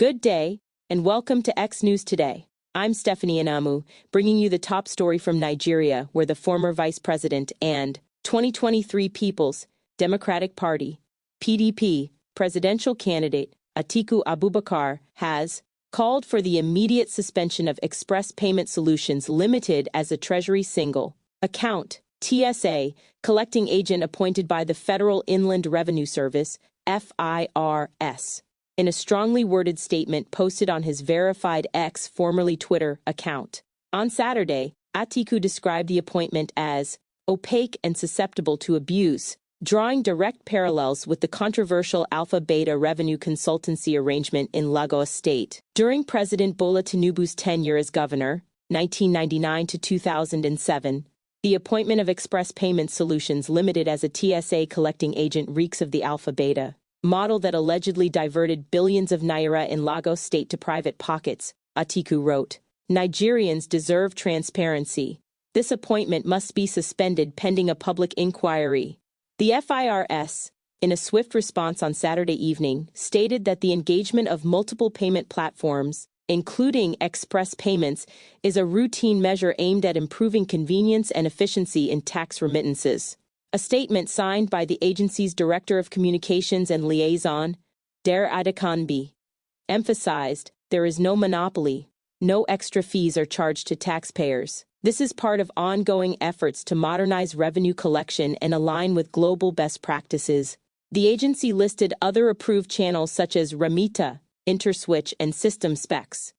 Good day, and welcome to X News Today. I'm Stephanie Anamu, bringing you the top story from Nigeria, where the former vice president and 2023 People's Democratic Party, PDP, presidential candidate Atiku Abubakar has called for the immediate suspension of Xpress Payment Solutions Limited as a Treasury Single Account, TSA, collecting agent appointed by the Federal Inland Revenue Service, FIRS. In a strongly worded statement posted on his verified X, formerly Twitter, account. On Saturday, Atiku described the appointment as opaque and susceptible to abuse, drawing direct parallels with the controversial Alpha-Beta revenue consultancy arrangement in Lagos State. During President Bola Tinubu's tenure as governor, 1999 to 2007, the appointment of Xpress Payment Solutions Limited as a TSA collecting agent reeks of the Alpha-Beta model that allegedly diverted billions of naira in Lagos State to private pockets, Atiku wrote. Nigerians deserve transparency. This appointment must be suspended pending a public inquiry. The FIRS, in a swift response on Saturday evening, stated that the engagement of multiple payment platforms, including Xpress Payments, is a routine measure aimed at improving convenience and efficiency in tax remittances. A statement signed by the agency's Director of Communications and Liaison, Adekanmbi, emphasized there is no monopoly, no extra fees are charged to taxpayers. This is part of ongoing efforts to modernize revenue collection and align with global best practices. The agency listed other approved channels such as Remita, Interswitch, and SystemSpecs,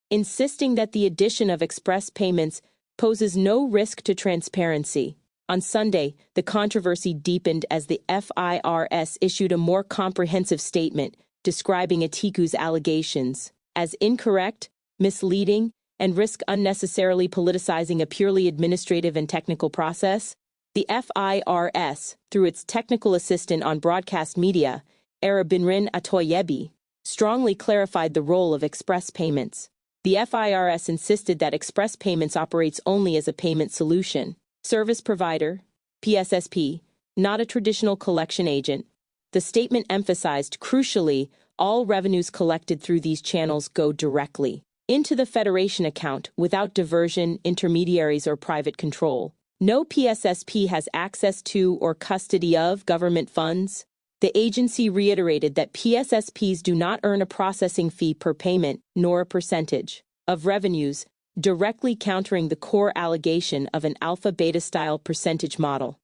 insisting that the addition of Xpress Payments poses no risk to transparency. On Sunday, the controversy deepened as the FIRS issued a more comprehensive statement describing Atiku's allegations as incorrect, misleading, and risk unnecessarily politicizing a purely administrative and technical process. The FIRS, through its technical assistant on broadcast media, Arabinrin Atoyebi, strongly clarified the role of Xpress Payments. The FIRS insisted that Xpress Payments operates only as a payment solution service provider, PSSP, not a traditional collection agent. The statement emphasized, crucially, all revenues collected through these channels go directly into the Federation account without diversion, intermediaries, or private control. No PSSP has access to or custody of government funds. The agency reiterated that PSSPs do not earn a processing fee per payment, nor a percentage of revenues, directly countering the core allegation of an alpha-beta-style percentage model.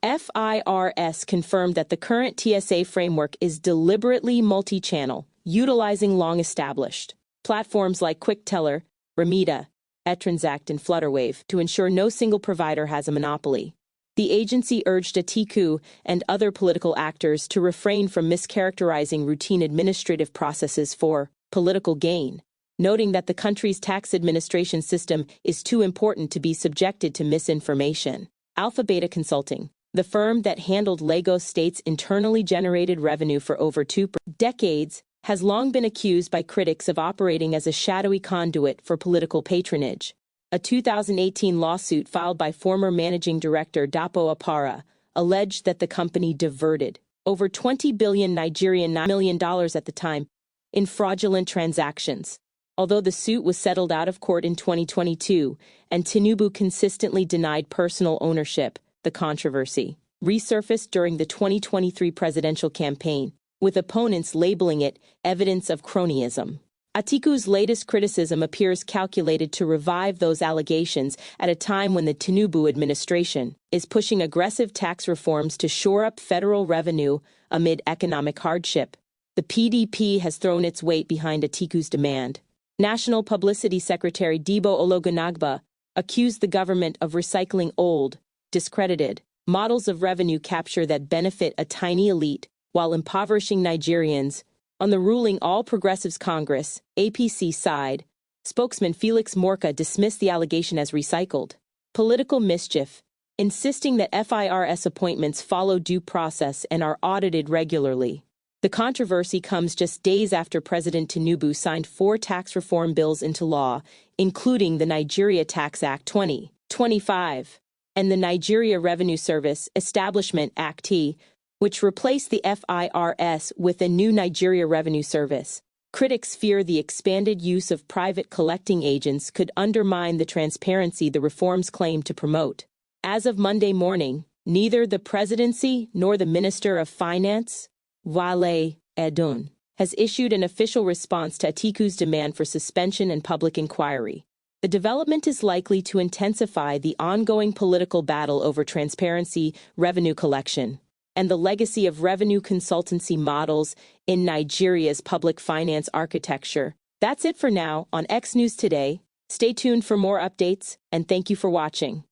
FIRS confirmed that the current TSA framework is deliberately multi-channel, utilizing long-established platforms like QuickTeller, Remita, Transact, and Flutterwave to ensure no single provider has a monopoly. The agency urged Atiku and other political actors to refrain from mischaracterizing routine administrative processes for political gain, noting that the country's tax administration system is too important to be subjected to misinformation. Alpha-Beta Consulting, the firm that handled Lagos State's internally generated revenue for over 2 decades, has long been accused by critics of operating as a shadowy conduit for political patronage. A 2018 lawsuit filed by former managing director Dapo Apara alleged that the company diverted over $20 billion Nigerian million at the time in fraudulent transactions. Although the suit was settled out of court in 2022 and Tinubu consistently denied personal ownership, the controversy resurfaced during the 2023 presidential campaign, with opponents labeling it evidence of cronyism. Atiku's latest criticism appears calculated to revive those allegations at a time when the Tinubu administration is pushing aggressive tax reforms to shore up federal revenue amid economic hardship. The PDP has thrown its weight behind Atiku's demand. National Publicity Secretary Debo Ologunagba accused the government of recycling old, discredited models of revenue capture that benefit a tiny elite while impoverishing Nigerians. On the ruling All Progressives Congress, APC side, spokesman Felix Morka dismissed the allegation as recycled political mischief, insisting that FIRS appointments follow due process and are audited regularly. The controversy comes just days after President Tinubu signed 4 tax reform bills into law, including the Nigeria Tax Act 2025 and the Nigeria Revenue Service Establishment Act, which replaced the FIRS with a new Nigeria Revenue Service. Critics fear the expanded use of private collecting agents could undermine the transparency the reforms claim to promote. As of Monday morning, neither the presidency nor the Minister of Finance, Wale Edun, has issued an official response to Atiku's demand for suspension and public inquiry. The development is likely to intensify the ongoing political battle over transparency, revenue collection, and the legacy of revenue consultancy models in Nigeria's public finance architecture. That's it for now on X News Today. Stay tuned for more updates, and thank you for watching.